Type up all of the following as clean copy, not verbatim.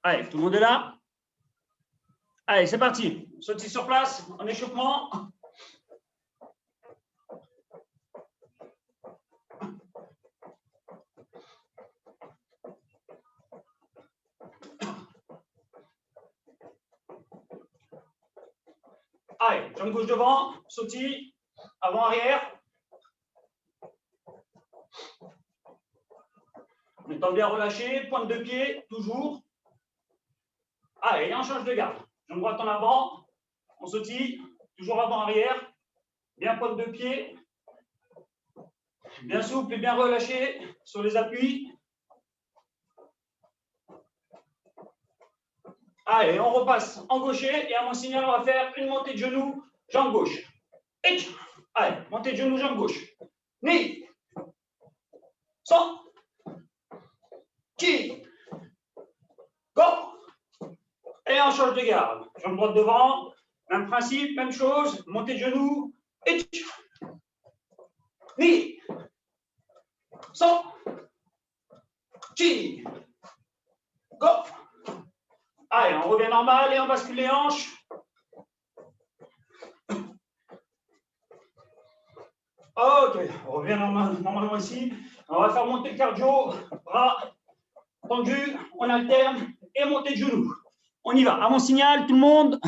Allez, tout le monde est là? Allez, c'est parti. Sautez sur place, en échauffement. Allez, jambe gauche devant, sautille, avant, arrière. En étant bien relâché, pointe de pied, toujours. Allez, on change de garde. Jambe droite en avant, on sautille, toujours avant, arrière. Bien pointe de pied. Bien souple et bien relâché sur les appuis. Allez, on repasse en gaucher et à mon signal, on va faire une montée de genou, jambe gauche. Et allez, montée de genou, jambe gauche. Ni. 100. Qui. Go. Et on change de garde. Jambe droite devant. Même principe, même chose. Montée de genou. Et ni. 100. Qui. Go. Allez, on revient normal et on bascule les hanches. Ok, on revient normalement ici. On va faire monter le cardio, bras tendus, on alterne et montée de genoux. On y va. À mon signal, tout le monde.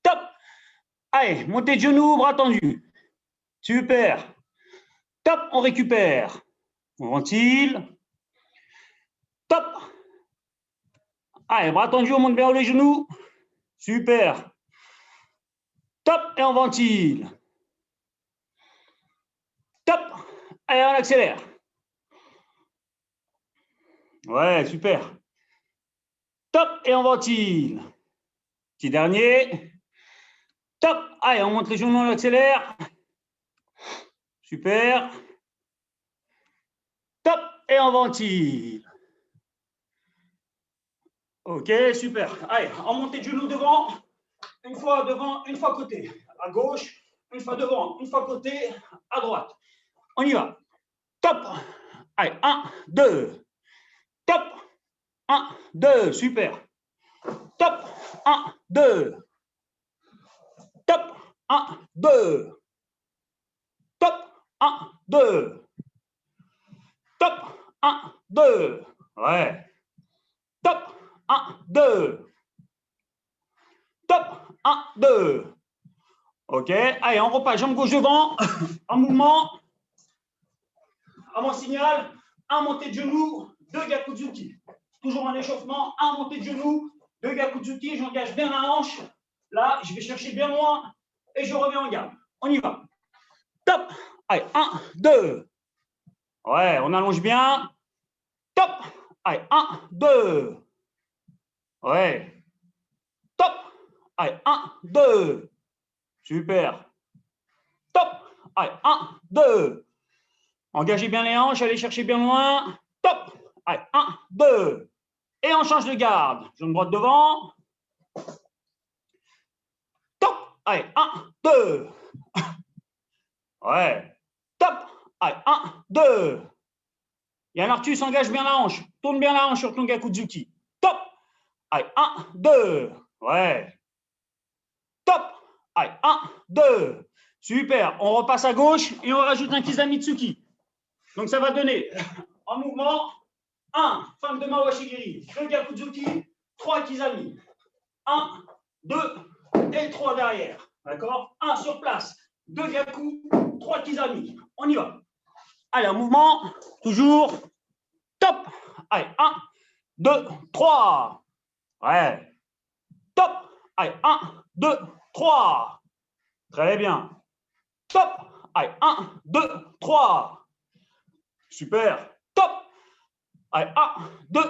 Top. Allez, montée de genoux, bras tendus. Super. Top, on récupère. On ventile. Top. Allez, bras tendus, on monte vers les genoux. Super. Top, et on ventile. Top. Allez, on accélère. Ouais, super. Top, et on ventile. Petit dernier. Top. Allez, on monte les genoux, on accélère. Super. Top, et on ventile. Ok, super. Allez, en montée de genoux devant. Une fois devant, une fois côté. À gauche, une fois devant, une fois côté. À droite. On y va. Top. Allez, 1, 2. Top. 1, 2. Super. Top. 1, 2. Top. 1, 2. Top. 1, 2. Top. 1, 2. Ouais. Top. 1, 2. Top. 1, 2. Ok. Allez, on repasse. Jambe gauche devant. En mouvement. À mon signal, un montée de genoux, 2 Gakutsuki. Toujours en échauffement, un montée de genoux, 2 Gakutsuki. J'engage bien la hanche. Là, je vais chercher bien loin et je reviens en garde. On y va. Top. Allez, 1, 2. Ouais, on allonge bien. Top. Allez, 1, 2. Ouais. Top. Allez, 1, 2. Super. Top. Allez, 1, 2. Engagez bien les hanches, allez chercher bien loin. Top. Allez, 1, 2. Et on change de garde. Jambe droite devant. Top. Allez, 1, 2. Ouais. Top. Allez, 1, 2. Yann Arthus, engage bien la hanche. Tourne bien la hanche sur ton Gakutsuki. Top. Allez, 1, 2. Ouais. Top. Allez, 1, 2. Super. On repasse à gauche et on rajoute un Kizamitsuki. Donc ça va donner en mouvement 1, femme de Mawashigiri, 2 Gakutsuki, 3 Kizami. 1, 2 et 3 derrière. D'accord? 1 sur place, 2 Gaku, 3 Kizami. On y va. Allez, en mouvement, toujours. Top. Allez, 1, 2, 3. Ouais. Top. Allez, 1, 2, 3. Très bien. Top. Allez, 1, 2, 3. Super. Top. Allez, 1, 2,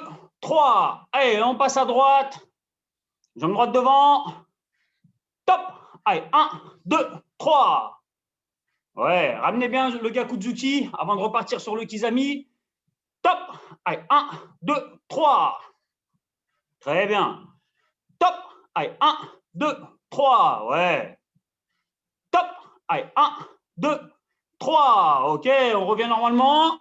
3. Allez, on passe à droite. Jambe droite devant. Top. Allez, 1, 2, 3. Ouais, ramenez bien le Gakutsuki avant de repartir sur le Kizami. Top. Allez, 1, 2, 3. Très bien. Top. Allez, 1, 2, 3. Ouais. Top. Allez, 1, 2, 3. Ok, on revient normalement.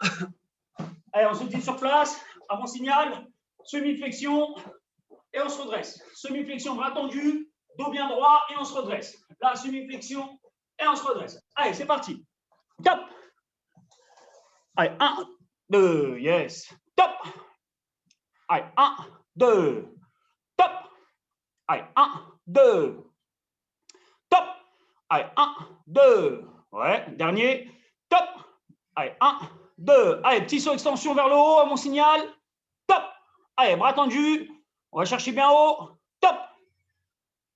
Allez, on se dit sur place. À mon signal, semi-flexion. et on se redresse. Semi-flexion, bras tendu, dos bien droit et on se redresse. Là, semi-flexion et on se redresse. Allez, c'est parti. Top. Allez, 1, 2, yes. Top. Allez, 1, 2. Top. Allez, 1, 2. Top. Allez, 1, 2. Ouais, dernier. Top. Allez, 1, 2. Allez, petit saut extension vers le haut à mon signal. Top. Allez, bras tendus. On va chercher bien haut. Top.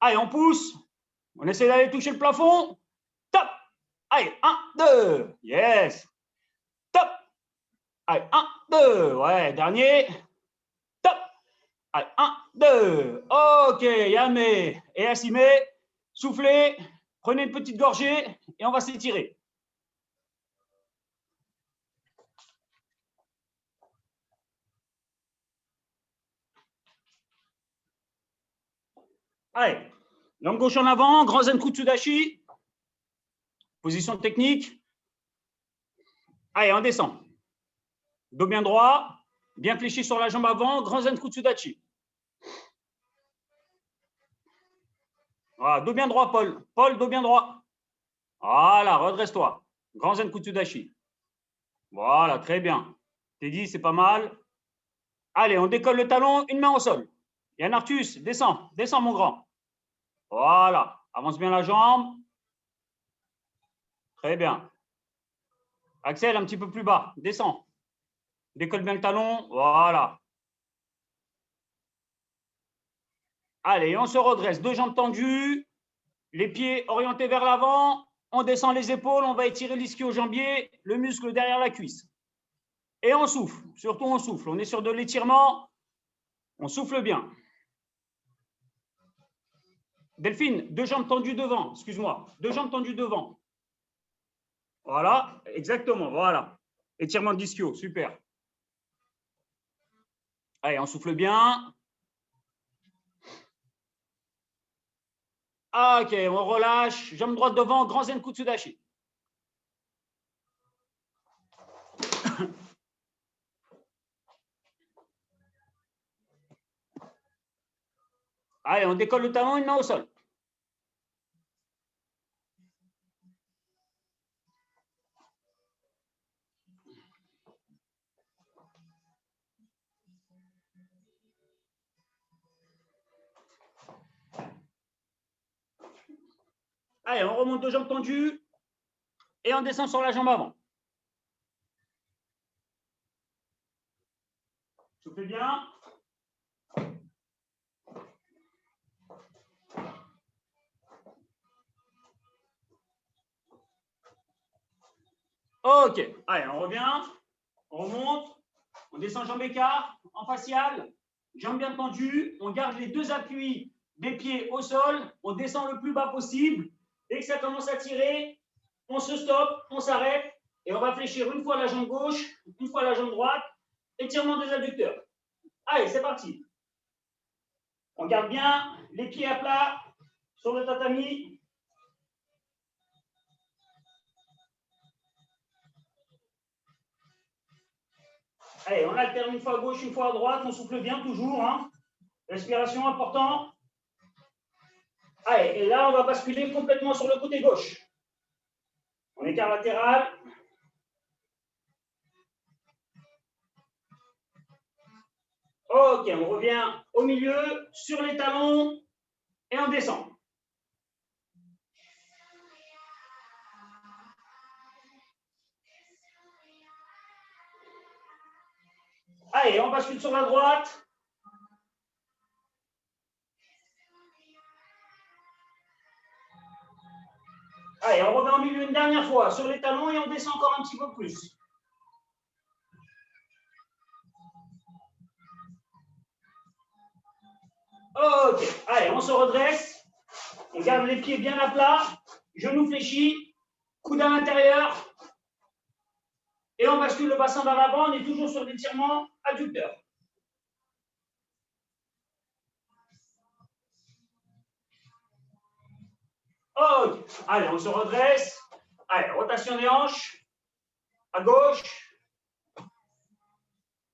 Allez, on pousse. On essaie d'aller toucher le plafond. Top. Allez, 1, 2. Yes. Top. Allez, 1, 2. Ouais, dernier. Top. Allez, 1, 2. OK, Yamé et Assimé. Soufflez. Prenez une petite gorgée et on va s'étirer. Allez, jambe gauche en avant, grand zen kutsudashi. Position technique. Allez, on descend. Dos bien droit, bien fléchi sur la jambe avant, grand zen kutsudachi. Voilà, dos bien droit, Paul. Paul, dos bien droit. Voilà, redresse-toi. Grand zen kutsudashi. Voilà, très bien. Teddy, c'est pas mal. Allez, on décolle le talon, une main au sol. Yann Arthus, descends, descends mon grand. Voilà, avance bien la jambe. Très bien. Axel, un petit peu plus bas, descends. Décolle bien le talon, voilà. Allez, on se redresse, deux jambes tendues, les pieds orientés vers l'avant, on descend les épaules, on va étirer l'ischio-jambier, le muscle derrière la cuisse. Et on souffle, surtout on souffle, on est sur de l'étirement, on souffle bien. Delphine, deux jambes tendues devant, excuse-moi, deux jambes tendues devant. Voilà, exactement, voilà. Étirement de l'ischio, super. Allez, on souffle bien. Ok, on relâche, jambe droite devant, grand zen kutsudashi. Allez, on décolle le talon, une main au sol. Allez, on remonte deux jambes tendues et on descend sur la jambe avant. Soufflez bien. Ok, allez, on revient, on remonte, on descend jambe écart, en facial, jambes bien tendues, on garde les deux appuis des pieds au sol, on descend le plus bas possible. Dès que ça commence à tirer, on se stoppe, on s'arrête et on va fléchir une fois la jambe gauche, une fois la jambe droite, étirement des adducteurs. Allez, c'est parti. On garde bien les pieds à plat sur le tatami. Allez, on alterne une fois à gauche, une fois à droite, on souffle bien toujours. Hein. Respiration important. Allez, et là, on va basculer complètement sur le côté gauche. On écart latéral. Ok, on revient au milieu, sur les talons, et on descend. Allez, on bascule sur la droite. Allez, on revient au milieu une dernière fois, sur les talons, et on descend encore un petit peu plus. Ok, allez, on se redresse. On garde les pieds bien à plat, genoux fléchis, coude à l'intérieur. Et on bascule le bassin vers l'avant, on est toujours sur l'étirement adducteur. Ok, allez, on se redresse. Allez, rotation des hanches. À gauche.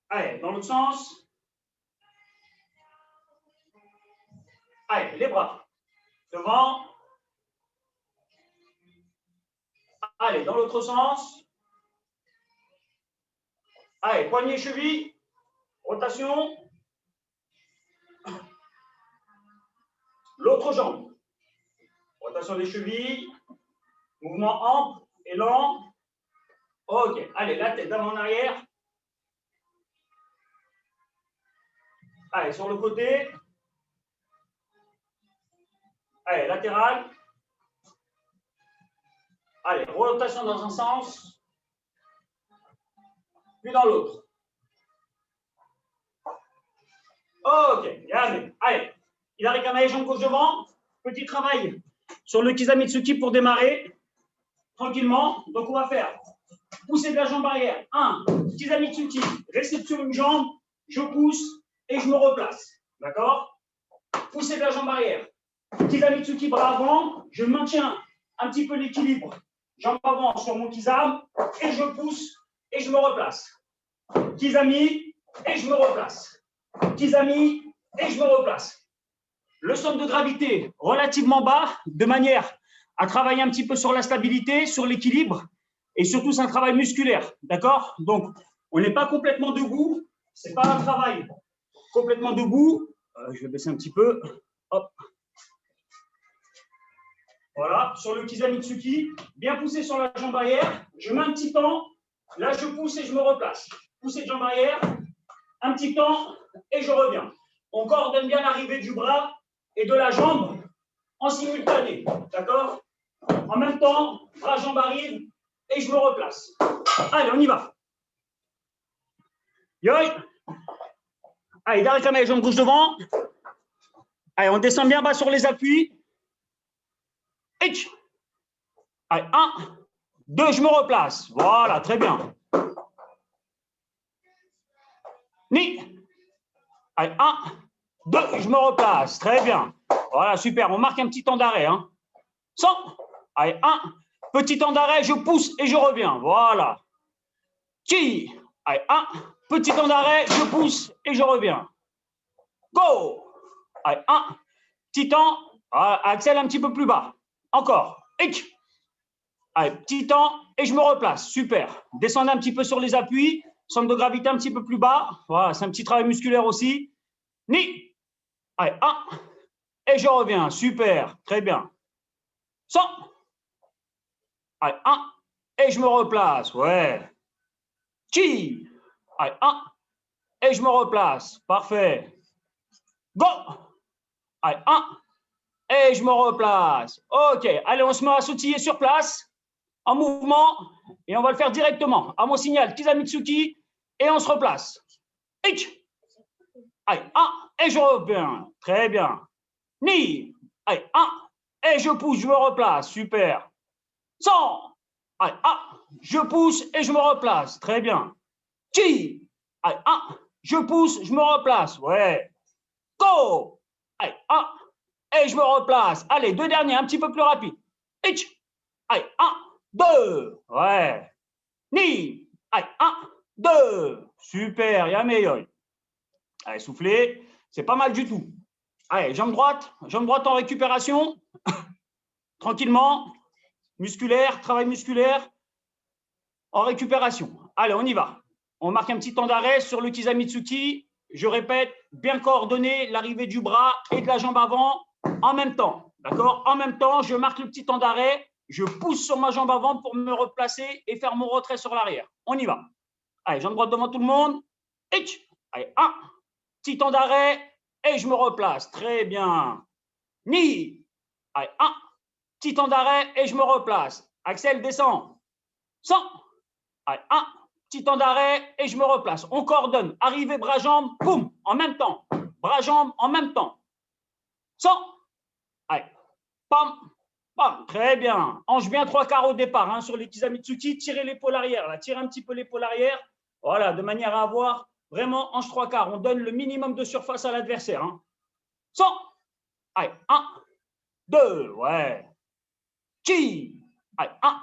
Allez, dans l'autre sens. Allez, les bras. Devant. Allez, dans l'autre sens. Allez, poignet, cheville. Rotation. L'autre jambe. Rotation des chevilles. Mouvement ample et lent. Ok, allez, la tête d'avant en arrière. Allez, sur le côté. Allez, latéral. Allez, rotation dans un sens. Puis dans l'autre. Ok, allez. Il arrive à les jambes gauche devant. Petit travail sur le Kizamitsuki pour démarrer. Tranquillement. Donc, on va faire pousser de la jambe arrière. 1, Kizamitsuki. Restez sur une jambe. Je pousse et je me replace. D'accord? Pousser de la jambe arrière. Kizamitsuki, bras avant. Je maintiens un petit peu l'équilibre. Jambe avant sur mon Kizam. Et je pousse et je me replace. Kizami et je me replace. Kizami et je me replace. Le centre de gravité relativement bas, de manière à travailler un petit peu sur la stabilité, sur l'équilibre, et surtout c'est un travail musculaire, d'accord? Donc, on n'est pas complètement debout, c'est pas un travail complètement debout. Je vais baisser un petit peu. Hop. Voilà, sur le Kizamitsuki, bien poussé sur la jambe arrière, je mets un petit temps, là je pousse et je me replace. Pousser de jambe arrière, un petit temps et je reviens. On coordonne bien l'arrivée du bras et de la jambe en simultané, d'accord? En même temps, bras, jambe arrive et je me replace. Allez, on y va. Yoï. Allez, derrière les jambes gauche devant. Allez, on descend bien bas sur les appuis. Allez, 1, 2, je me replace. Voilà, très bien. Ni. Allez, 1, 2, je me replace. Très bien. Voilà, super. On marque un petit temps d'arrêt. 100. Allez, 1. Petit temps d'arrêt, je pousse et je reviens. Voilà. Qui. Allez, 1. Petit temps d'arrêt, je pousse et je reviens. Go. Allez, 1. Petit temps. Axel un petit peu plus bas. Encore. Allez, petit temps et je me replace. Super. Descendez un petit peu sur les appuis. Centre de gravité un petit peu plus bas. Voilà, c'est un petit travail musculaire aussi. Ni. Allez, 1. Et je reviens. Super. Très bien. 100. Allez, 1. Et je me replace. Ouais. Qui. Allez, 1. Et je me replace. Parfait. Go. Allez, 1. Et je me replace. OK. Allez, on se met à sautiller sur place, en mouvement, et on va le faire directement. À mon signal, Kizamitsuki, et on se replace. Allez, 1. Et je reviens. Très bien. Ni. Allez, 1. Et je pousse, je me replace. Super. 100. Allez, 1. Je pousse et je me replace. Très bien. Qui. Allez, 1. Je pousse, je me replace. Ouais. Go. Allez, 1. Et je me replace. Allez, 2 derniers, un petit peu plus rapide. Allez, 1, 2. Ouais. Ni. Allez, 1, 2. Super, Yameyoy. Allez, soufflez. C'est pas mal du tout. Allez, jambe droite en récupération. Tranquillement. Musculaire, travail musculaire. En récupération. Allez, on y va. On marque un petit temps d'arrêt sur le Kizamitsuki. Je répète, bien coordonner l'arrivée du bras et de la jambe avant en même temps. D'accord? En même temps, je marque le petit temps d'arrêt. Je pousse sur ma jambe avant pour me replacer et faire mon retrait sur l'arrière. On y va. Allez, jambe droite devant tout le monde. Allez, 1. Petit temps d'arrêt et je me replace. Très bien. Ni. Allez, 1. Petit temps d'arrêt et je me replace. Axel, descend. 100. Allez, 1. Petit temps d'arrêt et je me replace. On coordonne. Arrivée, bras, jambes, boum, en même temps. Bras, jambes, en même temps. 100. Allez, pam, pam. Très bien. Hanche bien 3/4 au départ sur les Kizamitsuki. Tirez l'épaule arrière. Là. Tirez un petit peu l'épaule arrière. Voilà, de manière à avoir vraiment hanche 3/4. On donne le minimum de surface à l'adversaire. 100. Allez, 1, 2. Ouais. Qui. Allez, 1,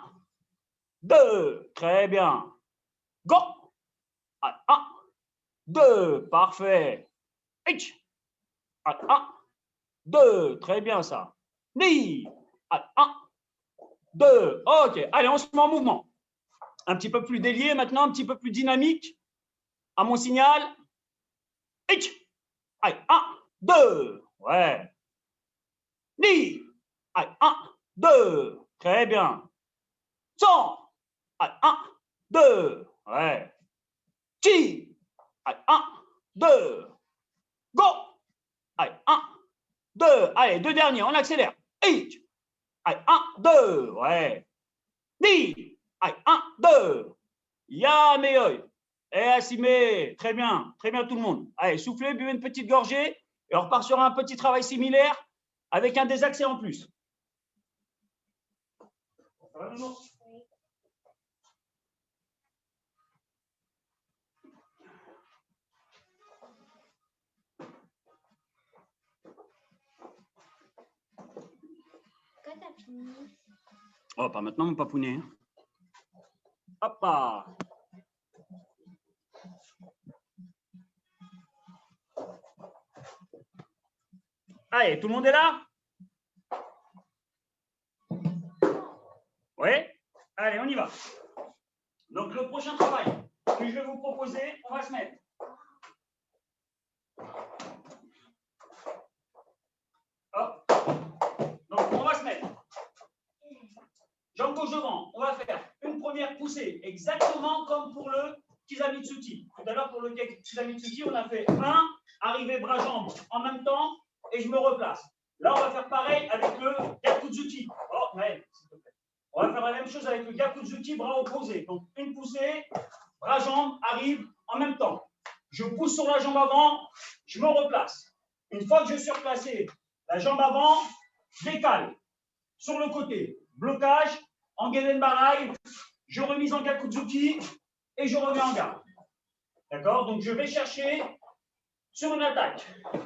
2. Très bien. Go. Allez, 1, 2. Parfait. 1, 2. Très bien ça. Ni. Allez, 1, 2. OK. Allez, on se met en mouvement. Un petit peu plus délié maintenant, un petit peu plus dynamique. À mon signal. Allez, 1, 2. Ouais. Ni. Allez, 1, 2. Très bien. 100. Allez, 1, 2. Ouais. Chi. Allez, 1, 2. Go. Allez, 1, 2. Allez, deux derniers, on accélère. Allez, 1, 2. Ouais. Ni. Allez, 1, 2. Ya, meilleur. Et assimé. Très bien tout le monde. Allez, soufflez, buvez une petite gorgée et on repart sur un petit travail similaire avec un des accès en plus. Quand t'as fini? Oh, pas maintenant, mon papounet. Hop là. Allez, tout le monde est là? Oui? Allez, on y va. Donc, le prochain travail que je vais vous proposer, on va se mettre. Hop. Donc, on va se mettre. Jambe gauche devant. On va faire une première poussée, exactement comme pour le Kizamitsuki. Tout à l'heure, pour le Kizamitsuki, on a fait 1, arrivé bras-jambes en même temps, et je me replace. Là, on va faire pareil avec le Gakutsuki. Oh, ouais, s'il te plaît. On va faire la même chose avec le Gakutsuki, bras opposés. Donc, une poussée, bras-jambes arrivent en même temps. Je pousse sur la jambe avant, je me replace. Une fois que je suis replacé, la jambe avant, je décale. Sur le côté, blocage, en Gedenbarai, je remise en Gakutsuki et je reviens en garde. D'accord? Donc, je vais chercher sur une attaque.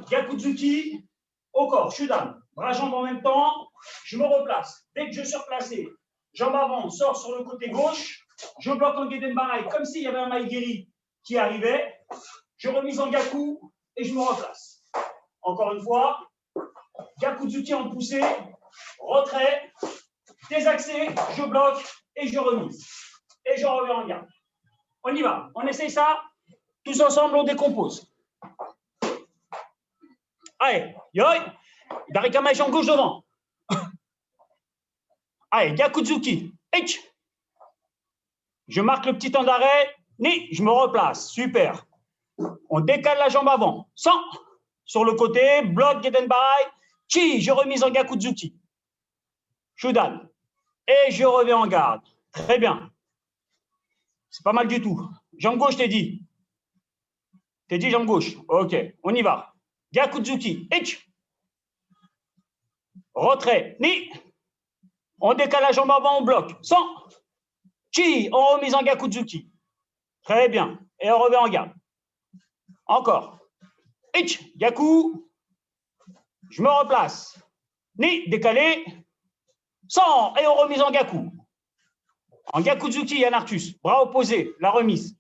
Gakutsuki au corps, Shudan. Bras-jambes en même temps, je me replace. Dès que je suis replacé, jambe avant, sort sur le côté gauche, je bloque en Gedenbarai comme s'il y avait un Maigiri qui arrivait. Je remise en Gaku et je me replace. Encore une fois, Gakutsuki en poussée, retrait, désaxé, je bloque et je remise. Et je reviens en garde. On y va, on essaye ça. Tous ensemble, on décompose. Allez, yoi, Darikama jambe gauche devant. Allez, Gakutsuki. H. Je marque le petit temps d'arrêt. Ni, je me replace. Super. On décale la jambe avant. 100. Sur le côté, bloc Gedenbarai. Chi, je remise en Gakutsuki. Shudan. Et je reviens en garde. Très bien. C'est pas mal du tout. Jambe gauche, t'es dit. T'es dit jambe gauche. Ok, on y va. Gakutsuki. H. Retrait. Ni. On décale la jambe avant, on bloque. 100. Chi, on remise en Gakutsuki. Très bien. Et on revient en garde. Encore. Ich, Gaku. Je me replace. Ni, décalé. 100. Et on remise en Gaku. En Gakutsuki, Yann Arthus. Bras opposés, la remise.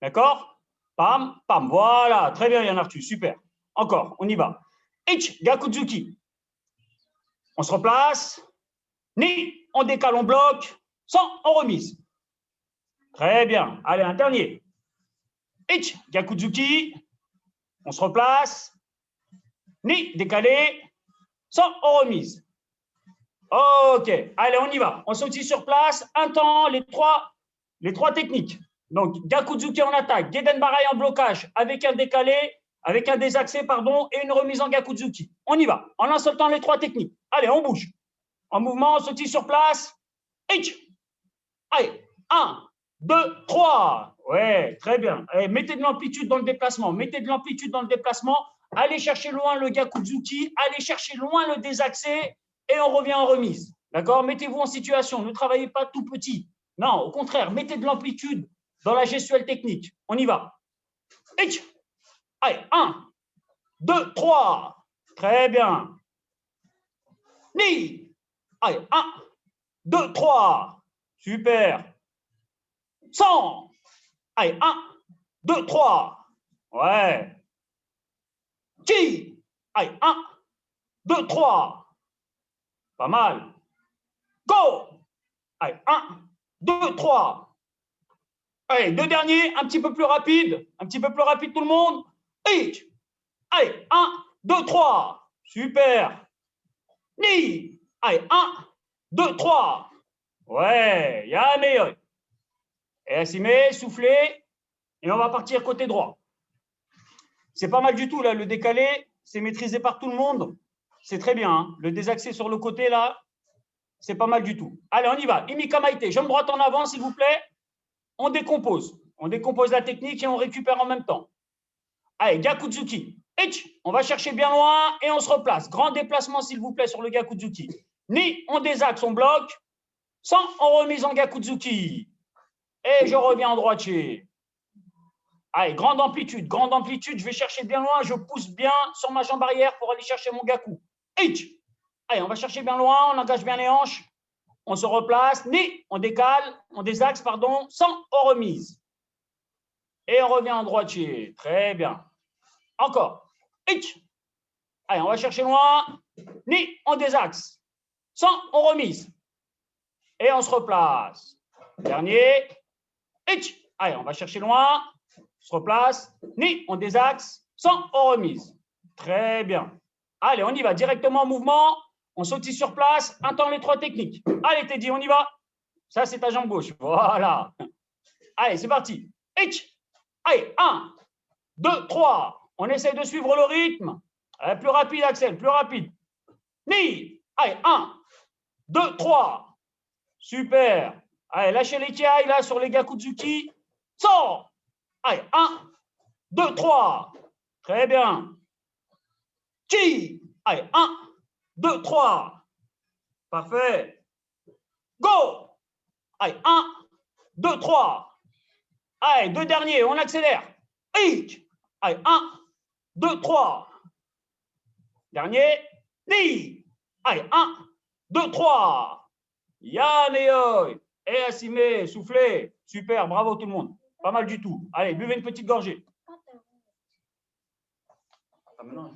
D'accord? Pam, pam. Voilà. Très bien, Yann Arthus. Super. Encore, on y va. Ich, Gakutsuki. On se replace. Ni, on décale, on bloque. 100, on remise. Très bien. Allez, un dernier. Ich, Gakutsuki. On se replace. Ni, décalé. 100, on remise. Ok. Allez, on y va. On sautille sur place. Un temps, les trois techniques. Donc, Gakutsuki en attaque, Gedenbarai en blocage, avec un décalé, avec un désaxé, pardon, et une remise en Gakutsuki. On y va. En un seul temps, les trois techniques. Allez, on bouge. En mouvement, on sautille sur place. H. Allez, 1, 2, 3. Ouais, très bien. Allez, mettez de l'amplitude dans le déplacement. Mettez de l'amplitude dans le déplacement. Allez chercher loin le Gakutsuki. Allez chercher loin le désaxé. Et on revient en remise. D'accord? Mettez-vous en situation. Ne travaillez pas tout petit. Non, au contraire, mettez de l'amplitude dans la gestuelle technique. On y va. H. Allez, 1, 2, 3. Très bien. Ni. Allez, 1, 2, 3. Super. 100. Allez, 1, 2, 3. Ouais. Chi. Allez, 1, 2, 3. Pas mal. Go! Allez, 1, 2, 3. Allez, deux derniers, un petit peu plus rapide. Un petit peu plus rapide tout le monde. Allez, 1, 2, 3. Super. Ni. Allez, 1, 2, 3. Ouais, ya meilleur. Et Assimé, soufflez. Et on va partir côté droit. C'est pas mal du tout, là, le décalé. C'est maîtrisé par tout le monde. C'est très bien. Hein. Le désaxé sur le côté, là, c'est pas mal du tout. Allez, on y va. Imika Maïté, jambe droite en avant, s'il vous plaît. On décompose. On décompose la technique et on récupère en même temps. Allez, Gakutsuki. On va chercher bien loin et on se replace. Grand déplacement, s'il vous plaît, sur le Gakutsuki. Ni on désaxe, on bloque. Sans on remise en Gakutsuki. Et je reviens en droitier. Allez, grande amplitude, grande amplitude. Je vais chercher bien loin. Je pousse bien sur ma jambe arrière pour aller chercher mon Gaku. Allez, on va chercher bien loin. On engage bien les hanches. On se replace. Ni on décale, on désaxe, pardon, sans remise. Et on revient en droitier. Très bien. Encore. Allez, on va chercher loin. Ni on désaxe. Sans remise. Et on se replace. Dernier. Allez, on va chercher loin. On se replace. Ni on désaxe. Sans remise. Très bien. Allez, on y va directement en mouvement. On sautille sur place. Un temps les trois techniques. Allez, Teddy, on y va. Ça, c'est ta jambe gauche. Voilà. Allez, c'est parti. Allez, 1, 2, 3. On essaie de suivre le rythme. Allez, plus rapide, Axel, plus rapide. Ni. Allez, 1, 2, 3. Super. Allez, lâchez les kiaï là sur les Gakutsuki. Sors. Allez, 1, 2, 3. Très bien. Chi. Allez, 1, 2, 3. Parfait. Go. Allez, 1, 2, 3. Allez, deux derniers, on accélère. Allez, 1, 2, 3. Dernier. Ni. Allez, 1, 2, 3. Yann et Oi. Et Assimé, soufflez. Super, bravo tout le monde. Pas mal du tout. Allez, buvez une petite gorgée. Ah, maintenant,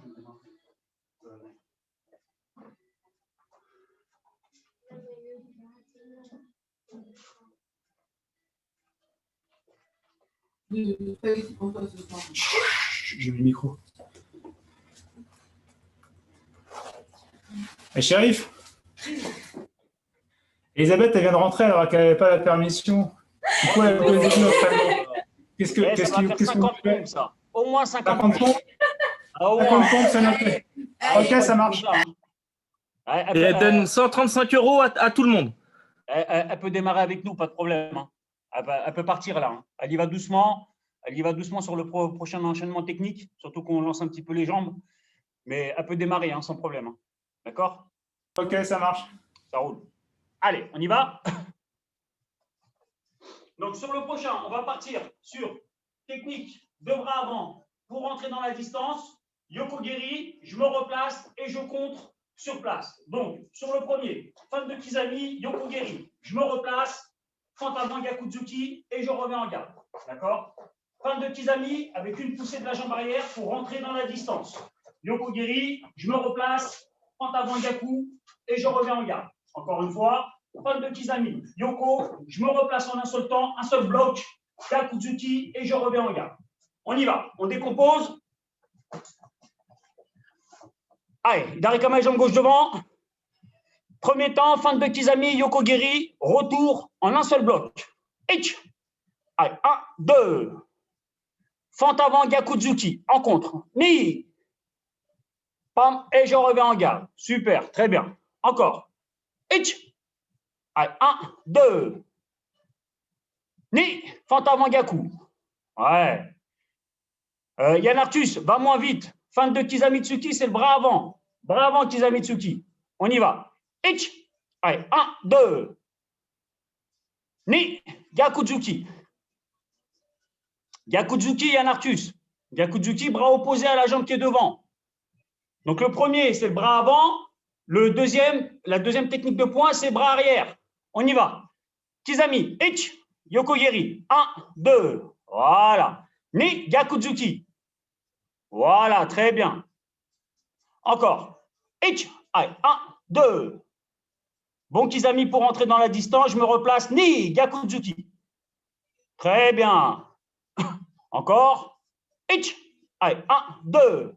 j'ai mis le micro. Et shérif, Elisabeth, elle vient de rentrer alors qu'elle n'avait pas la permission. Pourquoi elle veut dire l'entraînement? Qu'est-ce que vous faites? Ça. Au moins 50 pompes. 50 pompes, c'est noté. Ok, ça marche. Et elle donne 135 € à tout le monde. Elle peut démarrer avec nous, pas de problème. Hein. Elle peut partir là. Hein. Elle y va doucement. Elle y va doucement sur le prochain enchaînement technique, surtout qu'on lance un petit peu les jambes. Mais elle peut démarrer hein, sans problème. Hein. D'accord? Ok, ça marche. Ça roule. Allez, on y va. Donc, sur le prochain, on va partir sur technique de bras avant pour rentrer dans la distance. Yokogiri, je me replace et je contre sur place. Donc, sur le premier, fin de Kizami, Yokogiri, je me replace, fente avant Gakutsuki et je reviens en garde. D'accord? Fin de Kizami avec une poussée de la jambe arrière pour rentrer dans la distance. Yokogiri, je me replace, fente avant Gaku et je reviens en garde. Encore une fois, fin de Kizami, Yoko, je me replace en un seul temps, un seul bloc, Gakutsuki et je reviens en garde. On y va, on décompose. Allez, Darikama et jambe gauche devant. Premier temps, fin de Kizami, Yokogiri, retour en un seul bloc. Allez, 1, 2. Fente avant, Gakutsuki, en contre. Ni. Pam, et je reviens en garde. Super, très bien. Encore. Allez, 1, 2. Ni. Fente avant, Gaku. Ouais. Yann Arthus, va moins vite. Fin de Kizamitsuki, c'est le bras avant. Bras avant, Kizamitsuki. On y va. Allez, 1, 2. Ni. Gakutsuki. Gakutsuki, Yann Arthus. Gakutsuki, bras opposé à la jambe qui est devant. Donc, le premier, c'est le bras avant. La deuxième technique de poing, c'est bras arrière. On y va. Kizami, Yokogiri. 1, 2. Voilà. Ni. Gakutsuki. Voilà, très bien. Encore. Ich. Allez, 1, 2. Bon, Kizami, pour entrer dans la distance, je me replace. Ni, Gakudzuki. Très bien. Encore. Ich. Allez, 1, 2.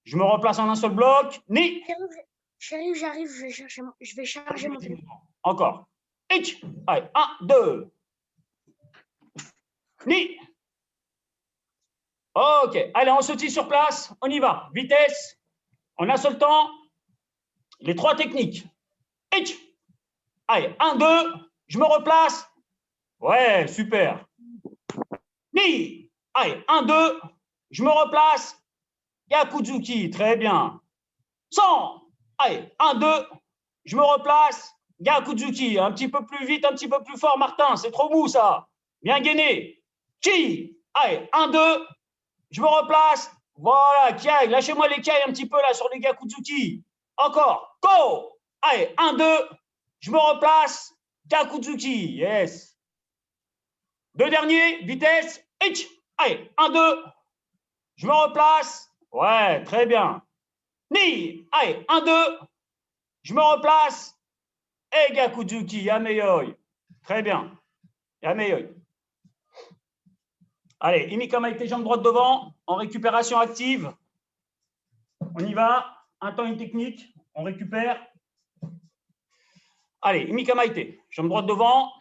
Je me replace en un seul bloc. Ni. J'arrive, je vais charger mon téléphone. Encore. Ich. Allez, 1, 2. Ni. Ok. Allez, on sautille sur place. On y va. Vitesse. On a seul temps. Les 3 techniques. Ich. Allez, 1, 2. Je me replace. Ouais, super. Ni. Allez, 1, 2. Je me replace. Gakudzuki. Très bien. 100. Allez, 1, 2. Je me replace. Gakudzuki. Un petit peu plus vite, un petit peu plus fort, Martin. C'est trop mou, ça. Bien gainé. Chi. Allez, 1, 2. Je me replace. Voilà, Kiai. Lâchez-moi les Kiai un petit peu là sur les Gakudzuki. Encore. Go. Allez, 1, 2. Je me replace. Gakudzuki. Yes. 2 derniers. Vitesse. Ich. Allez, 1, 2. Je me replace. Ouais, très bien. Ni. Allez, 1, 2. Je me replace. Et Gakudzuki. Yameyoi. Très bien. Yameyoi. Allez, Imikama avec tes jambes droites devant, en récupération active. On y va. Un temps, une technique. On récupère. Allez, Imikama Ite. Jambes droites devant.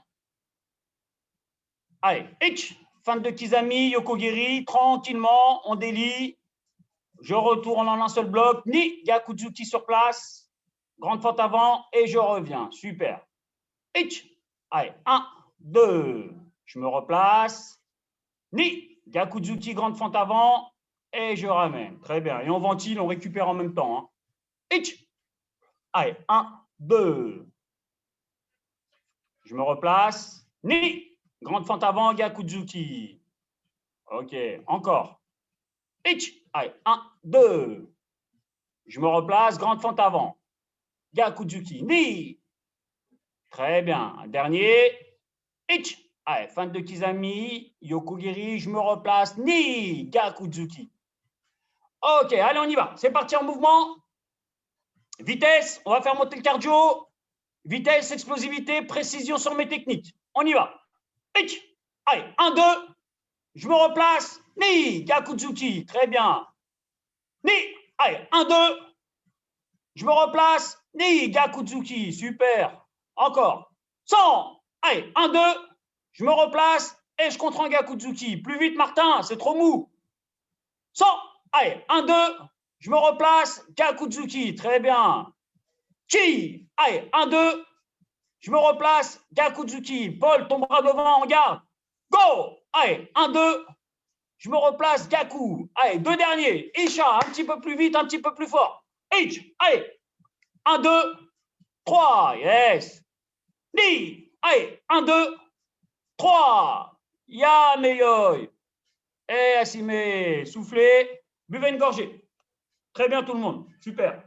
Allez, ich. Fin de Kizami, Yokogiri. Tranquillement, on délie. Je retourne en un seul bloc. Ni Gakudzuki sur place. Grande fente avant et je reviens. Super. Ich. Allez, 1, 2. Je me replace. Ni, Gakudzuki, grande fente avant, et je ramène. Très bien. Et on ventile, on récupère en même temps. Hein. Ich. Allez, 1, 2. Je me replace. Ni, grande fente avant, Gakudzuki. OK, encore. Ich. Allez, 1, 2. Je me replace, grande fente avant. Gakudzuki. Ni. Très bien. Dernier. Ich. Allez, fin de Kizami, Yokogiri, je me replace, Ni, Gakudzuki. Ok, allez, on y va. C'est parti en mouvement. Vitesse, on va faire monter le cardio. Vitesse, explosivité, précision sur mes techniques. On y va. Allez, 1, 2. Je me replace, Ni, Gakudzuki. Très bien. Ni, allez, 1, 2. Je me replace, Ni, Gakudzuki. Super. Encore. 100. Allez, 1, 2. Je me replace et je contre en Gakudzuki. Plus vite, Martin, c'est trop mou. 100. Allez, 1, 2. Je me replace. Gakudzuki. Très bien. Chi. Allez, 1, 2. Je me replace. Gakudzuki. Paul, ton bras devant en garde. Go. Allez, 1, 2. Je me replace. Gaku. Allez, 2 derniers. Isha, un petit peu plus vite, un petit peu plus fort. H. Allez. 1, 2. 3. Yes. Ni. Allez, 1, 2. 3, Yameyoi. Et Assime, soufflez, buvez une gorgée. Très bien tout le monde, super.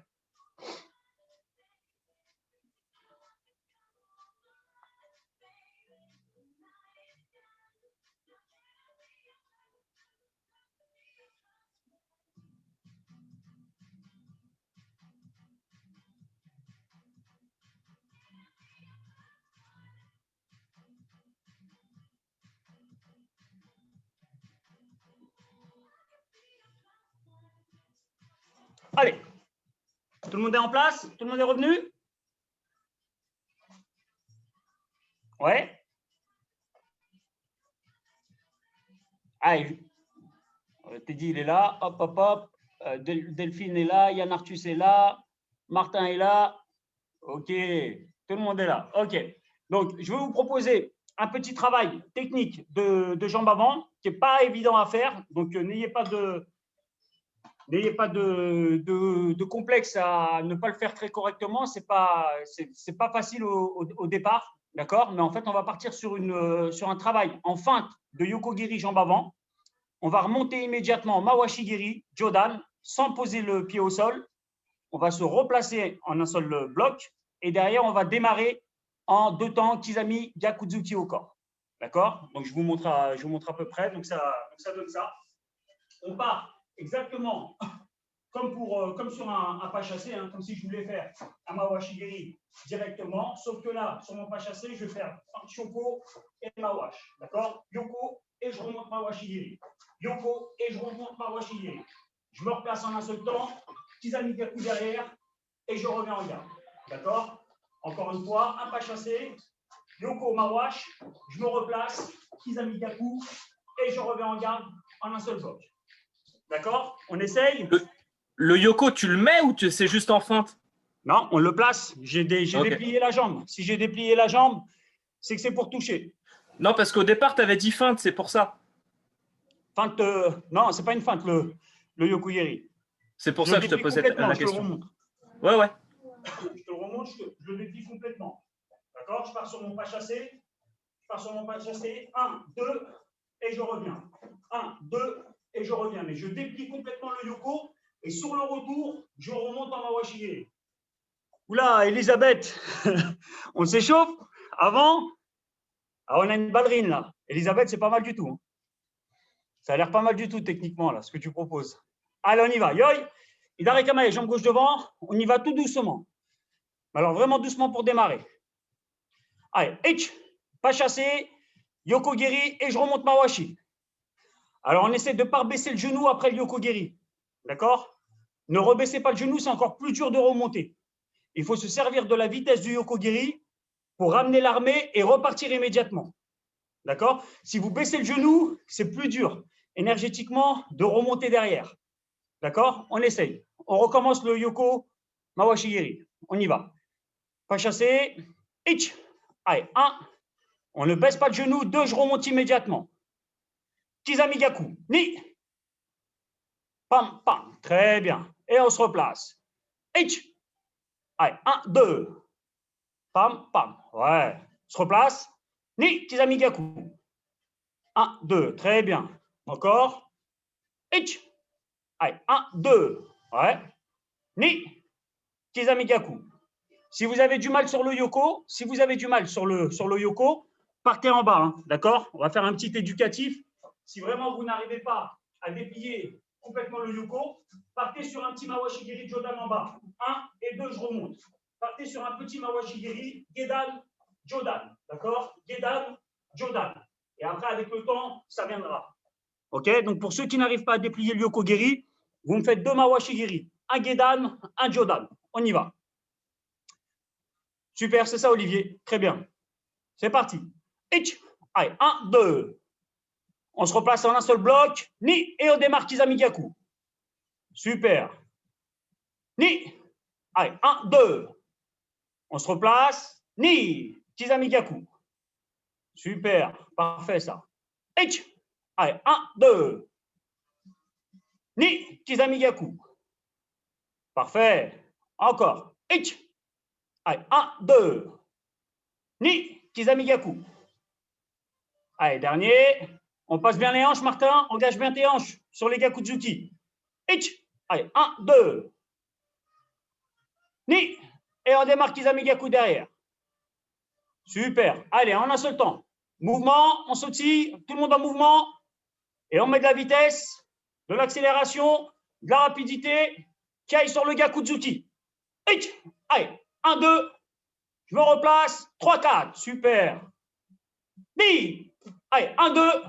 Allez, tout le monde est en place? Tout le monde est revenu? Ouais. Allez, Teddy, il est là. Hop, hop, hop. Delphine est là. Yann Arthus est là. Martin est là. OK. Tout le monde est là. OK. Donc, je vais vous proposer un petit travail technique de jambes avant qui n'est pas évident à faire. Donc, n'ayez pas de complexe à ne pas le faire très correctement. C'est pas facile au départ, d'accord? Mais en fait, on va partir sur un travail en feinte de Yokogiri jambe avant. On va remonter immédiatement Mawashigiri, Jodan, sans poser le pied au sol. On va se replacer en un seul bloc. Et derrière, on va démarrer en 2 temps Kizami, Gakudzuki au corps. D'accord? Donc, je vous montre à peu près. Donc, ça donne ça. On part exactement comme sur un pas chassé, hein, comme si je voulais faire un Mawashigiri directement, sauf que là, sur mon pas chassé, je vais faire un Yoko et Mawash. D'accord? Yoko et je remonte Mawashigiri. Yoko et je remonte Mawashigiri. Je me replace en un seul temps, Kizamigaku derrière et je reviens en garde. D'accord? Encore une fois, un pas chassé, Yoko Mawash, je me replace, Kizamigaku et je reviens en garde en un seul bloc. D'accord? On essaye? Le Yoko, tu le mets ou c'est juste en feinte? Non, on le place. J'ai déplié la jambe. Si j'ai déplié la jambe, c'est que c'est pour toucher. Non, parce qu'au départ, tu avais dit feinte, c'est pour ça. Feinte, non, c'est pas une feinte, le Yokogiri. C'est pour ça que je te posais la question. Je te le remonte. Ouais. Je te le remonte, je le déplie complètement. D'accord? Je pars sur mon pas chassé. 1, 2, et je reviens. 1, 2, et je reviens. Mais je déplie complètement le Yoko. Et sur le retour, je remonte en Mawashigiri. Oula, Elisabeth, on s'échauffe avant. Ah, on a une ballerine là. Elisabeth, c'est pas mal du tout. Hein. Ça a l'air pas mal du tout techniquement là, ce que tu proposes. Allez, on y va. Yoï, Idare Kamae, jambe gauche devant. On y va tout doucement. Alors vraiment doucement pour démarrer. Allez, H, pas chassé, Yokogiri et je remonte Mawashi. Alors on essaie de ne pas baisser le genou après le Yokogiri. D'accord? Ne rebaissez pas le genou, c'est encore plus dur de remonter. Il faut se servir de la vitesse du Yokogiri pour ramener l'armée et repartir immédiatement. D'accord? Si vous baissez le genou, c'est plus dur énergétiquement de remonter derrière. D'accord? On essaye. On recommence le Yoko Mawashigiri. On y va. Pas chassé. Itch. Allez, 1. On ne baisse pas le genou. 2, je remonte immédiatement. Kizamigaku. Ni. Pam, pam. Très bien. Et on se replace. Itch. Allez, 1, 2. Pam, pam. Ouais. On se replace. Ni. Kizamigaku. 1, 2. Très bien. Encore. Itch. Allez, 1, 2. Ouais. Ni. Kizamigaku. Si vous avez du mal sur le Yoko, partez en bas. Hein, d'accord? On va faire un petit éducatif. Si vraiment vous n'arrivez pas à déplier complètement le Yoko, partez sur un petit Mawashigiri Jodan en bas. 1 et 2, je remonte. Partez sur un petit Mawashigiri Gedan Jodan. D'accord? Gedan Jodan. Et après, avec le temps, ça viendra. OK? Donc, pour ceux qui n'arrivent pas à déplier le Yokogiri, vous me faites 2 Mawashigiri. Un Gedan, un Jodan. On y va. Super, c'est ça, Olivier. Très bien. C'est parti. Allez, 1, 2. On se replace en un seul bloc. Ni, et on démarre Kizamigaku. Super. Ni. Allez, 1, 2. On se replace. Ni, Kizamigaku. Super. Parfait, ça. Allez, 1, 2. Ni, Kizamigaku. Parfait. Encore. Allez, 1, 2. Ni, Kizamigaku. Allez, dernier. On passe bien les hanches, Martin. Engage bien tes hanches sur les Gakuzuki. Allez, 1, 2. Ni. Et on démarre Kizamigaku derrière. Super. Allez, en un seul temps. Mouvement, on sautille, tout le monde en mouvement. Et on met de la vitesse, de l'accélération, de la rapidité qui aille sur le Gakuzuki. Allez, 1, 2. Je me replace. 3, 4. Super. Ni. Allez, 1, 2.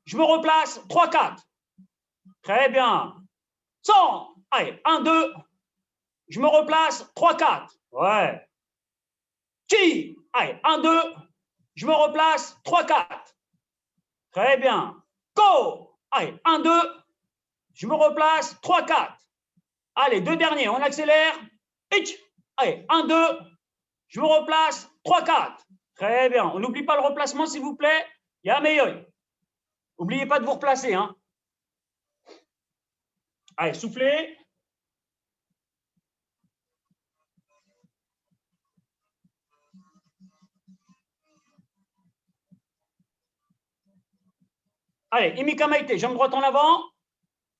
Je me replace. 3, 4. Très bien. 100. Allez, 1, 2. Je me replace. 3, 4. Ouais. Qui. Allez, 1, 2. Je me replace. 3, 4. Très bien. Go. Allez, 1, 2. Je me replace. 3, 4. Allez, 2 derniers. On accélère. Allez, 1, 2. Je me replace. 3, 4. Très bien. On n'oublie pas le replacement, s'il vous plaît. Il y a un meilleur. N'oubliez pas de vous replacer. Hein. Allez, soufflez. Allez, Imika Maite, jambe droite en avant.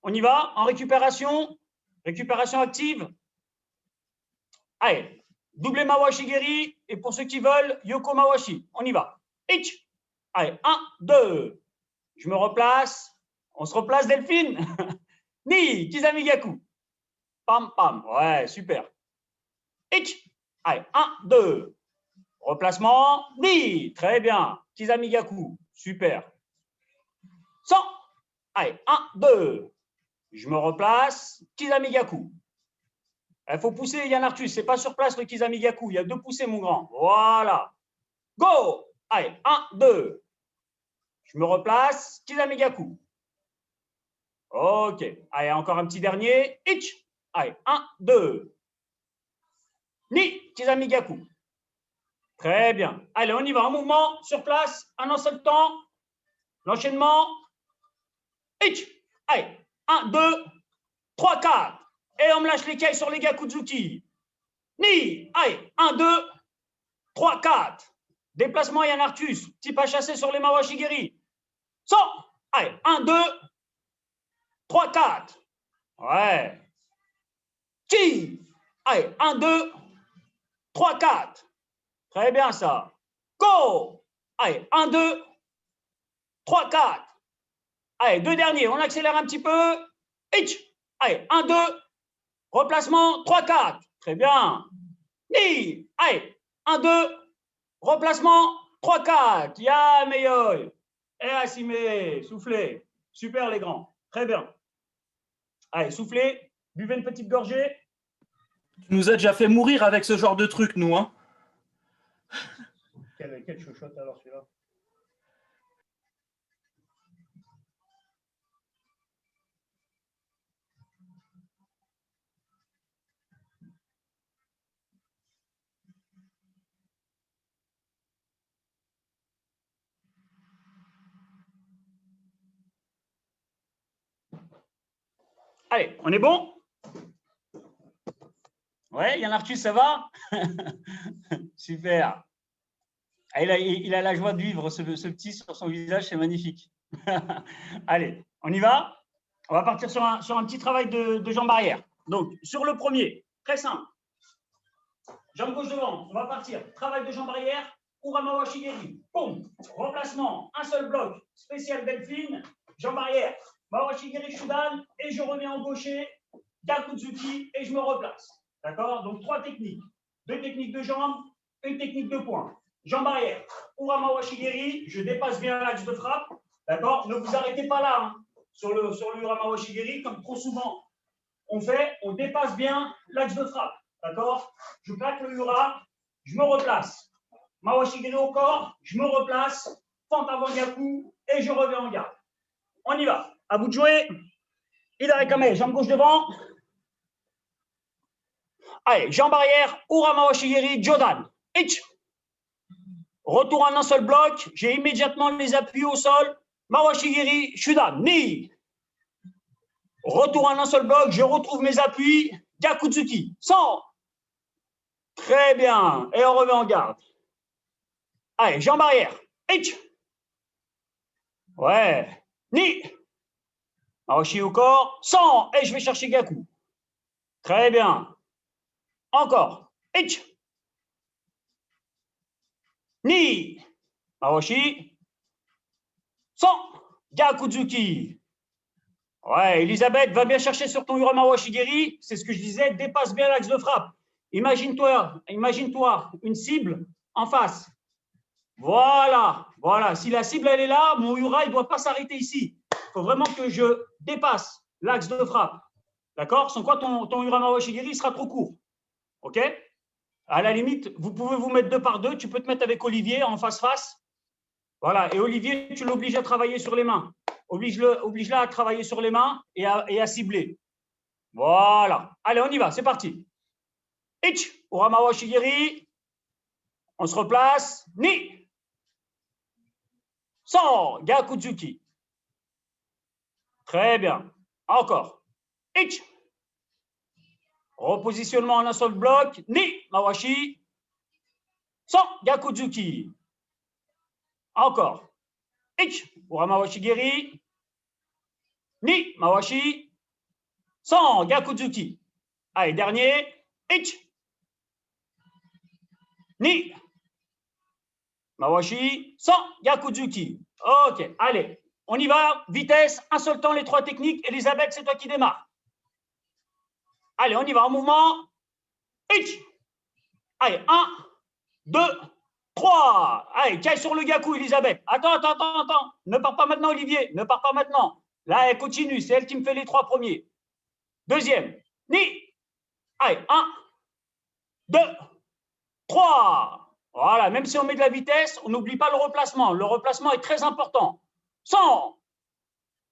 On y va, en récupération. Récupération active. Allez, doublé Mawashigiri. Et pour ceux qui veulent, Yoko Mawashi. On y va. Allez, 1, 2. Je me replace. On se replace, Delphine. Ni, Kizamigaku. pam, pam. Ouais, super. Ich. Allez, 1, 2. Replacement, ni. Très bien. Kizamigaku. Super. 100. Allez, 1, 2. Je me replace. Kizamigaku. Il faut pousser Yann Arthus. Ce n'est pas sur place le Kizamigaku. Il y a 2 poussées, mon grand. Voilà. Go. Allez, 1, 2. Je me replace. Kizamigaku. OK. Allez, encore un petit dernier. Ich. Allez, 1, 2. Ni. Kizamigaku. Très bien. Allez, on y va. En mouvement, sur place, un seul temps. L'enchaînement. Ich. Allez, 1, 2, 3, 4. Et on me lâche l'écaille sur les Gakuzuki. Ni. Allez, 1, 2, 3, 4. Déplacement Yann Arthus. Petit pas chassé sur les Mawashigiri. 100. Allez, 1, 2, 3, 4. Ouais. Ki. Allez, 1, 2, 3, 4. Très bien ça. Go. Allez, 1, 2, 3, 4. Allez, 2 derniers. On accélère un petit peu. Ich. Allez, 1, 2. Replacement, 3, 4. Très bien. Ni. Allez, 1, 2. Replacement, 3, 4. Ya, meilleur. Et assimé. Soufflez. Super, les grands. Très bien. Allez, soufflez. Buvez une petite gorgée. Tu nous as déjà fait mourir avec ce genre de truc, nous, hein. Quel chochotte alors celui-là? Allez, on est bon? Ouais, Yann Arthus, ça va? Super. Il a la joie de vivre, ce petit sur son visage, c'est magnifique. Allez, on y va? On va partir sur un petit travail de jambes arrière. Donc, sur le premier, très simple. Jambe gauche devant, on va partir. Travail de jambes arrière, Uramawa Shigeri. Boum, remplacement, un seul bloc, spécial delphine, jambe arrière, Mawashigiri Shudan, et je reviens en gaucher, Gakuzuki, et je me replace. D'accord? Donc, 3 techniques. 2 techniques de jambes, une technique de poing. Jambe arrière, Uramawa Shigeri, je dépasse bien l'axe de frappe. D'accord? Ne vous arrêtez pas là, hein, sur le Uramawa Shigeri, comme trop souvent on fait, on dépasse bien l'axe de frappe. D'accord? Je claque le Ura, je me replace. Mawashigiri au corps, je me replace, fente avant Gaku, et je reviens en garde. On y va. À vous de jouer. Idarekame, jambe gauche devant. Allez, jambe arrière, Uramawashigiri, Jodan. Ich. Retour en un seul bloc. J'ai immédiatement les appuis au sol. Mawashigiri, Shudan. Ni. Retour en un seul bloc. Je retrouve mes appuis. Gakuzuki. 100. Très bien. Et on revient en garde. Allez, jambe arrière. Ich. Ouais. Ni. Mawashi au corps. 100. Et je vais chercher Gaku. Très bien. Encore. Ich. Ni. Mawashi. 100. Gakuzuki. Ouais, Elisabeth, va bien chercher sur ton Uramawa Shigeri. C'est ce que je disais, dépasse bien l'axe de frappe. Imagine-toi une cible en face. Voilà, voilà. Si la cible, elle est là, mon Ura, il ne doit pas s'arrêter ici. Il faut vraiment que je dépasse l'axe de frappe. D'accord? Sans quoi ton Uramawa Shigeri sera trop court. OK? À la limite, vous pouvez vous mettre 2 par 2. Tu peux te mettre avec Olivier en face-face. Voilà. Et Olivier, tu l'obliges à travailler sur les mains. Oblige-la à travailler sur les mains et à cibler. Voilà. Allez, on y va. C'est parti. Ich, Uramawa Shigeri. On se replace. Ni. 100. Gakuzuki. Très bien. Encore. Ich. Repositionnement en un seul bloc. Ni. Mawashi. 100. Gakuzuki. Encore. Ich. Uramawa Shigeri. Ni. Mawashi. 100. Gakuzuki. Allez, dernier. Ich. Ni. Mawashi. 100. Gakuzuki. OK. Allez. On y va. Vitesse. Un seul temps, les 3 techniques. Elisabeth, c'est toi qui démarres. Allez, on y va en mouvement. Ich. Allez, 1, 2, 3. Allez, caille sur le gaku, Elisabeth. Attends. Ne pars pas maintenant, Olivier. Ne pars pas maintenant. Là, elle continue. C'est elle qui me fait les 3 premiers. Deuxième. Ni. Allez, 1, 2, 3. Voilà, même si on met de la vitesse, on n'oublie pas le replacement. Le replacement est très important. 100.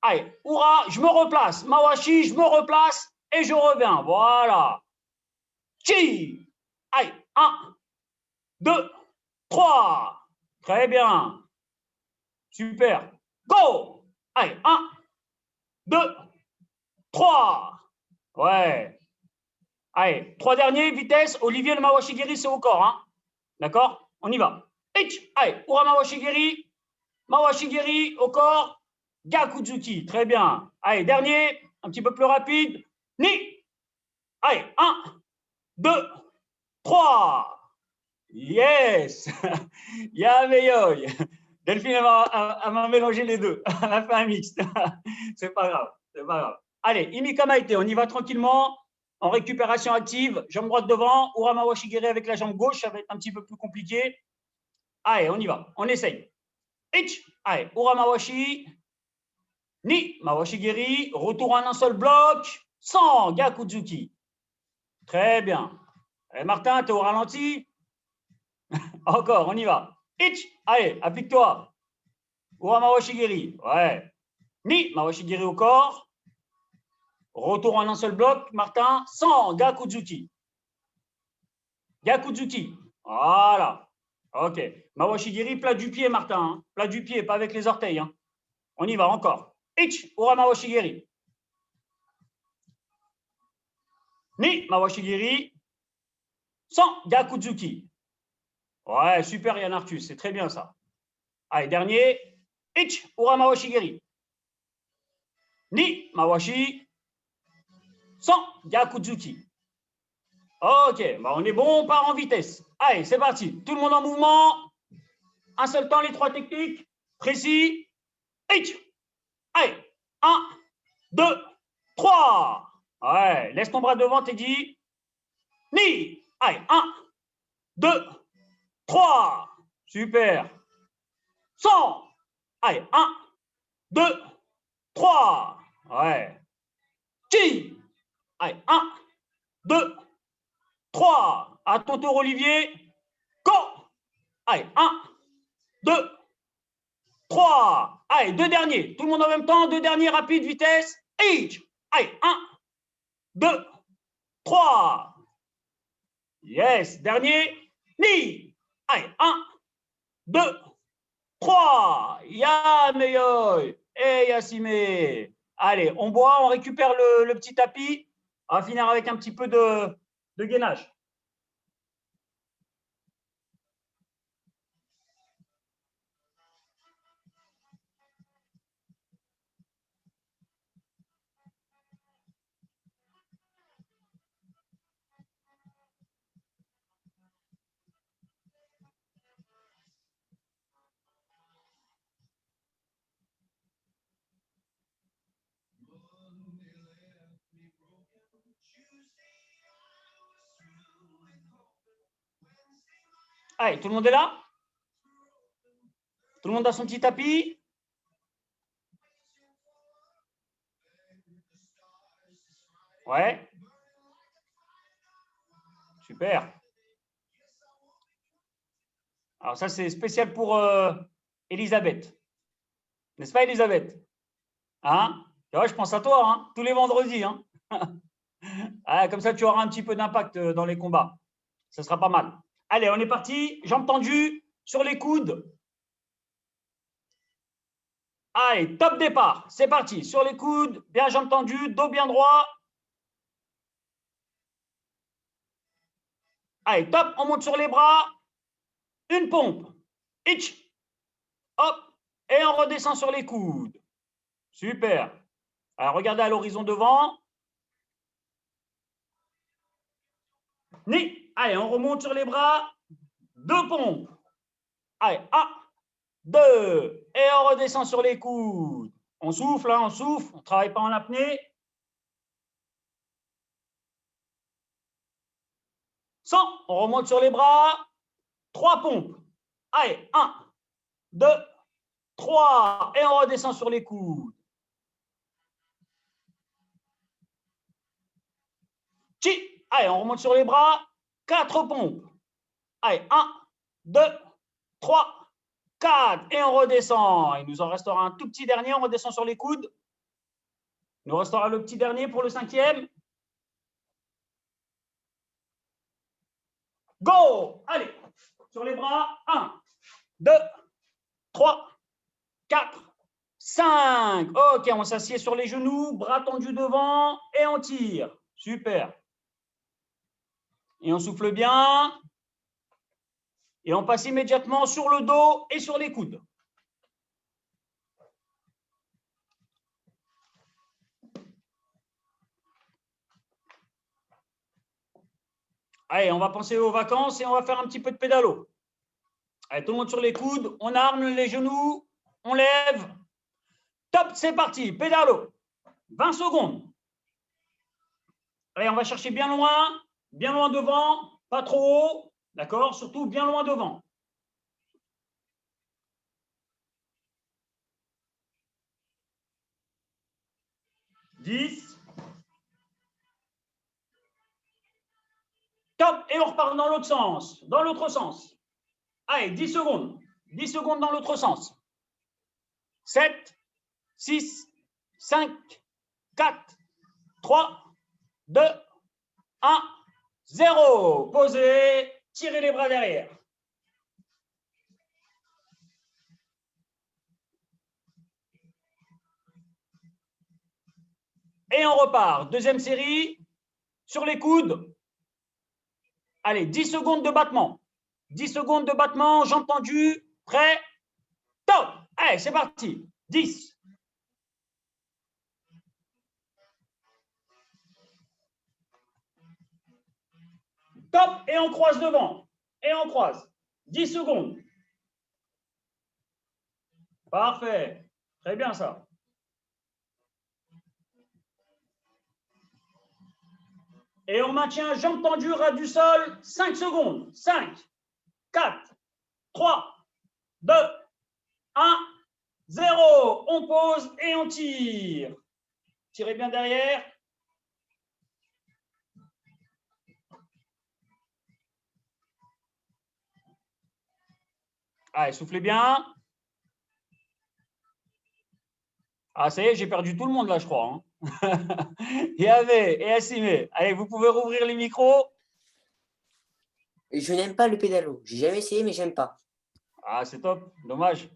Allez, hurrah, je me replace. Mawashi, je me replace et je reviens. Voilà. Chi. Allez, 1, 2, 3. Très bien. Super. Go. Allez, 1, 2, 3. Ouais. Allez, 3 derniers, vitesse. Olivier, le Mawashigiri, c'est au corps. Hein. D'accord? On y va. Allez, hurrah Mawashigiri. Mawashigiri au corps. Gakuzuki. Très bien. Allez, dernier, un petit peu plus rapide. Ni. Allez, 1, 2, 3. Yes. Yameyoy. Delphine, elle m'a mélangé les deux. Elle a fait un mixte. C'est pas grave. C'est pas grave. Allez, Imika Maite, on y va tranquillement. En récupération active, jambe droite devant, Ura Mawashigiri avec la jambe gauche, ça va être un petit peu plus compliqué. Allez, on y va, on essaye. Allez, Ura Mawashi, Ni Mawashigiri, retour en un seul bloc, 100, Gakuzuki. Très bien. Allez, Martin, tu es au ralenti. Encore, on y va. Allez, applique-toi. Ura Mawashigiri, ouais. Ni Mawashigiri au corps. Retour en un seul bloc, Martin, 100, Gakuzuki. Gakuzuki. Voilà. OK. Mawashigiri, plat du pied, Martin. Hein. Plat du pied, pas avec les orteils. Hein. On y va encore. Ura Mawashigiri. Ni Mawashigiri. 100, Gakuzuki. Ouais, super, Yann Arthus. C'est très bien ça. Allez, dernier. Ura Mawashigiri. Ni Mawashi. 100, Gakuzuki. OK, bah on est bon, on part en vitesse. Allez, c'est parti. Tout le monde en mouvement. Un seul temps, les 3 techniques. Précis. Allez, 1, 2, 3. Ouais, laisse ton bras devant, Teddy. Ni. Allez, 1, 2, 3. Super. 100. Allez, 1, 2, 3. Ouais. Chi. Allez, 1, 2, 3. À ton tour, Olivier. Go. Allez, 1, 2, 3. Allez, 2 derniers. Tout le monde en même temps. 2 derniers, rapide, vitesse. Allez, 1, 2, 3. Yes. Dernier. Ni. Allez, 1, 2, 3. Yameyoy. Et Yassime. Allez, on boit, on récupère le petit tapis. On va finir avec un petit peu de gainage. Allez, tout le monde est là? Tout le monde a son petit tapis? Ouais. Super. Alors ça, c'est spécial pour Elisabeth. N'est-ce pas, Elisabeth? Hein? Ouais, je pense à toi, hein, tous les vendredis. Hein. Ah, comme ça, tu auras un petit peu d'impact dans les combats. Ça sera pas mal. Allez, on est parti. Jambes tendues sur les coudes. Allez, top départ. C'est parti. Sur les coudes, bien jambes tendues, dos bien droit. Allez, top, on monte sur les bras. Une pompe. Hitch. Hop. Et on redescend sur les coudes. Super. Alors, regardez à l'horizon devant. Ni. Allez, on remonte sur les bras. 2 pompes. Allez, 1, 2. Et on redescend sur les coudes. On souffle, hein, on souffle. On ne travaille pas en apnée. 100. On remonte sur les bras. 3 pompes. Allez, 1, 2, 3. Et on redescend sur les coudes. Chi. Allez, on remonte sur les bras. 4 pompes. Allez, 1, 2, 3, 4. Et on redescend. Il nous en restera un tout petit dernier. On redescend sur les coudes. Il nous restera le petit dernier pour le 5e. Go! Allez, sur les bras. 1, 2, 3, 4, 5. Ok, on s'assied sur les genoux, bras tendus devant et on tire. Super. Et on souffle bien. Et on passe immédiatement sur le dos et sur les coudes. Allez, on va penser aux vacances et on va faire un petit peu de pédalo. Allez, tout le monde sur les coudes, on arme les genoux, on lève. Top, c'est parti, pédalo. 20 secondes. Allez, on va chercher bien loin devant, pas trop haut, d'accord? Surtout bien loin devant. « 10. Top, et on repart dans l'autre sens, dans l'autre sens. Allez, 10 secondes. 10 secondes dans l'autre sens. 7, 6, 5, 4, 3, 2, 1, 0. Posez, tirez les bras derrière. Et on repart. Deuxième série, sur les coudes. Allez, 10 secondes de battement. 10 secondes de battement, jambes tendues, prêt, top. Allez, c'est parti. 10. Top, et on croise devant. Et on croise. 10 secondes. Parfait. Très bien ça. Et on maintient jambes tendues, ras du sol, 5 secondes. 5, 4, 3, 2, 1, 0. On pose et on tire. Tirez bien derrière. Allez, soufflez bien. Ah, ça y est, j'ai perdu tout le monde là, je crois. Hein. Yahvé et Assimé. Allez, vous pouvez rouvrir les micros. Je n'aime pas le pédalo. J'ai jamais essayé, mais j'aime pas. Ah, c'est top. Dommage.